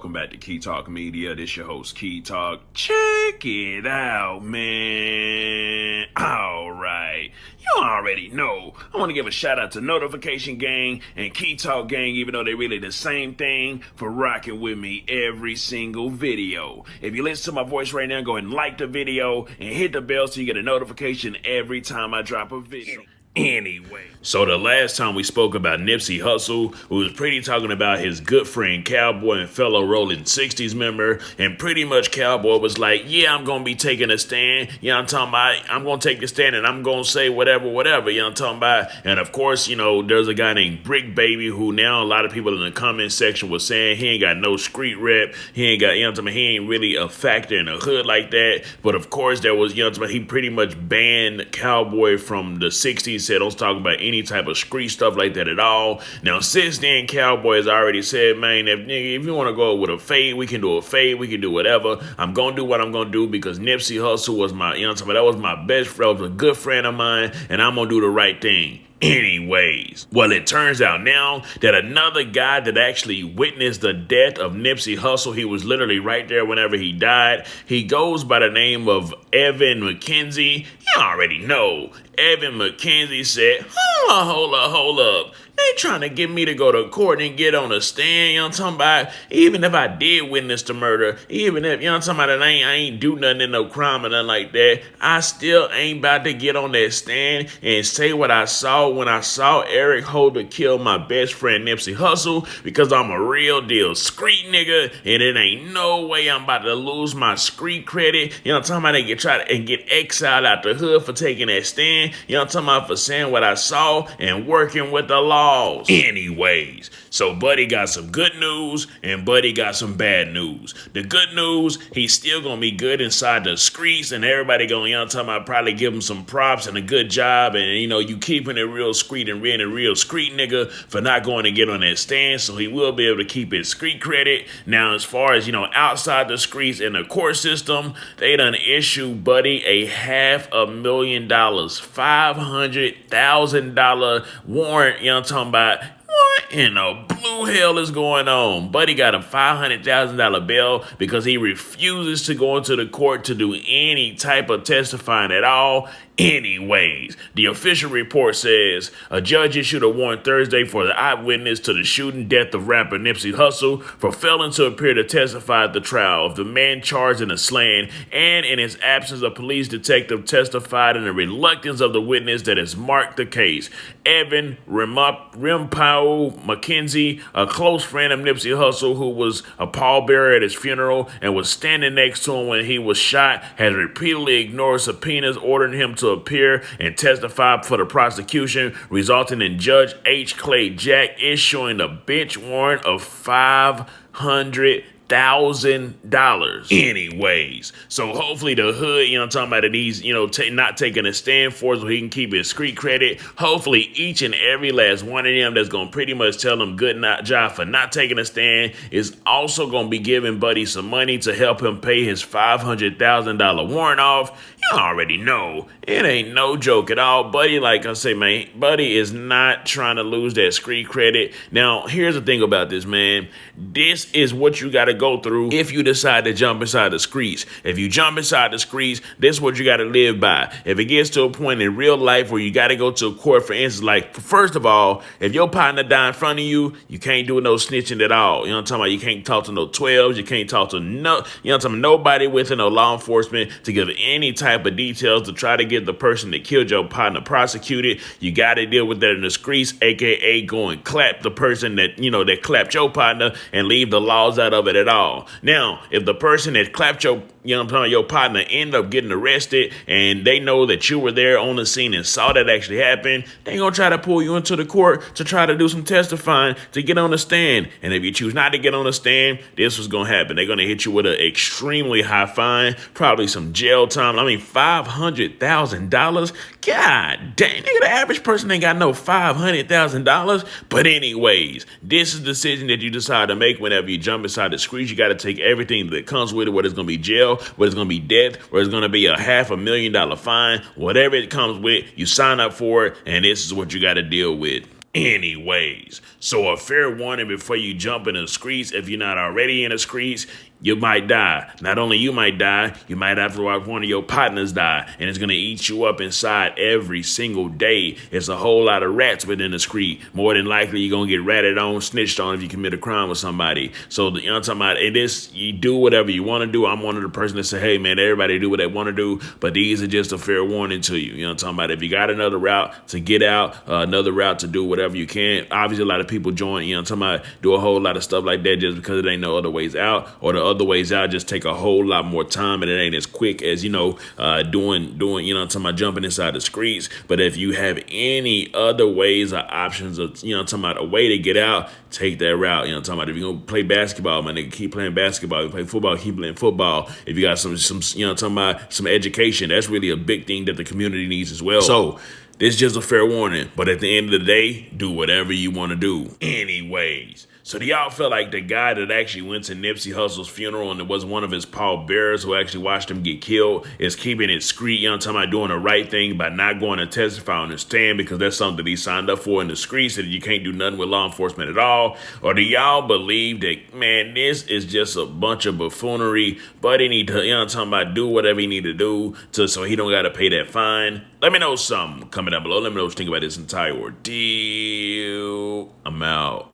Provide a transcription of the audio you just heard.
Welcome back to Key Talk Media. This your host, Key Talk. Check it out, man. All right. You already know. I want to give a shout out to Notification Gang and Key Talk Gang, even though they're really the same thing, for rocking with me every single video. If you listen to my voice right now, go ahead and like the video and hit the bell so you get a notification every time I drop a video. Anyway, so the last time we spoke about Nipsey Hussle, who was pretty talking about his good friend Cowboy and fellow Rolling 60s member, and pretty much Cowboy was like, yeah, I'm going to be taking a stand, you know what I'm talking about, I'm going to take a stand and I'm going to say whatever, you know what I'm talking about, and of course, you know, there's a guy named Brick Baby who now a lot of people in the comment section was saying he ain't got no street rep, he ain't got, you know what I'm talking about, he ain't really a factor in the hood like that, but of course there was, you know what I'm talking about, he pretty much banned Cowboy from the 60s, said don't talk about any type of street stuff like that at all. Now, since then, Cowboy has already said, man, if you want to go with a fade, we can do a fade, we can do whatever. I'm going to do what I'm going to do because Nipsey Hussle was my, you know what I'm talking about, that was my best friend, was a good friend of mine, and I'm going to do the right thing. Anyways, well, it turns out now that another guy that actually witnessed the death of Nipsey Hussle, he was literally right there whenever he died. He goes by the name of Evan McKenzie. You already know. Evan McKenzie said, hold up. They trying to get me to go to court and get on a stand, you know what I'm talking about? Even if I did witness the murder, even if, you know what I'm talking about, I ain't do nothing in no crime or nothing like that, I still ain't about to get on that stand and say what I saw when I saw Eric Holder kill my best friend Nipsey Hussle, because I'm a real deal street nigga, and it ain't no way I'm about to lose my street credit, you know what I'm talking about, and get exiled out the hood for taking that stand, you know what I'm talking about, for saying what I saw and working with the law. Anyways, so Buddy got some good news and Buddy got some bad news. The good news, he's still gonna be good inside the streets, and everybody gonna, you know what I'm talking about, probably give him some props and a good job, and you know, you keeping it real street and being a real street nigga for not going to get on that stand, so he will be able to keep his street credit. Now, as far as, you know, outside the streets in the court system, they done issued Buddy a $500,000, $500,000 warrant, you know what I'm talking about. What in the blue hell is going on? Buddy got a $500,000 bail because he refuses to go into the court to do any type of testifying at all. Anyways, the official report says a judge issued a warrant Thursday for the eyewitness to the shooting death of rapper Nipsey Hussle for failing to appear to testify at the trial of the man charged in the slaying, and in his absence, a police detective testified in the reluctance of the witness that has marked the case. Evan Rimpau McKenzie, a close friend of Nipsey Hussle who was a pallbearer at his funeral and was standing next to him when he was shot, has repeatedly ignored subpoenas ordering him to appear and testify for the prosecution, resulting in Judge H. Clay Jack issuing a bench warrant of $500,000. Anyways, so hopefully the hood, you know what I'm talking about, that he's, you know, not taking a stand for so he can keep his street credit. Hopefully each and every last one of them that's going to pretty much tell him good job for not taking a stand is also going to be giving Buddy some money to help him pay his $500,000 warrant off. You already know, it ain't no joke at all. Buddy, like I say, man, Buddy is not trying to lose that street credit. Now, here's the thing about this, man. This is what you got to go through if you decide to jump inside the streets. If you jump inside the streets, this is what you got to live by. If it gets to a point in real life where you got to go to a court, for instance, like, first of all, if your partner die in front of you, you can't do no snitching at all. You know what I'm talking about? You can't talk to no 12s. You can't talk to no, you know what I'm talking about, nobody within no law enforcement to give any type of details to try to get the person that killed your partner prosecuted. You got to deal with that in the streets, aka go and clap the person that, you know, that clapped your partner and leave the laws out of it at all. Now, if the person that clapped your, you know what I'm talking about, your partner end up getting arrested and they know that you were there on the scene and saw that actually happen, they gonna try to pull you into the court to try to do some testifying to get on the stand. And if you choose not to get on the stand, this was gonna happen. They're gonna hit you with an extremely high fine, probably some jail time. I mean, $500,000. God dang, nigga, the average person ain't got no $500,000. But anyways, this is the decision that you decide to make whenever you jump inside the streets. You got to take everything that comes with it, whether it's going to be jail, whether it's going to be death, whether it's going to be a $500,000 fine, whatever it comes with, you sign up for it, and this is what you got to deal with. Anyways, so a fair warning before you jump in the streets. If you're not already in the streets, you might die. Not only you might die, you might have to watch one of your partners die, and it's gonna eat you up inside every single day. It's a whole lot of rats within the street. More than likely, you're gonna get ratted on, snitched on if you commit a crime with somebody. So you know what I'm talking about? It is, you do whatever you want to do. I'm one of the person that say, hey man, everybody do what they want to do, but these are just a fair warning to you. You know what I'm talking about? If you got another route to get out, another route to do whatever you can. Obviously, a lot of people join. You know what I'm talking about? Do a whole lot of stuff like that just because there ain't no other ways out, or the other ways out just take a whole lot more time and it ain't as quick as, doing, you know what I'm talking about, jumping inside the streets. But if you have any other ways or options of, you know what I'm talking about, a way to get out, take that route. You know what I'm talking about? If you're gonna play basketball, man, nigga, keep playing basketball. If you play football, keep playing football. If you got some, you know what I'm talking about, some education, that's really a big thing that the community needs as well. So this is just a fair warning, but at the end of the day, do whatever you want to do. Anyways, so do y'all feel like the guy that actually went to Nipsey Hussle's funeral and it was one of his pallbearers who actually watched him get killed is keeping it discreet, you know what I'm talking about, doing the right thing by not going to testify on the stand because that's something that he signed up for in the streets and you can't do nothing with law enforcement at all? Or do y'all believe that, man, this is just a bunch of buffoonery, but he need to, you know what I'm talking about, do whatever he need to do so he don't got to pay that fine? Let me know something. Comment down below. Let me know what you think about this entire ordeal. I'm out.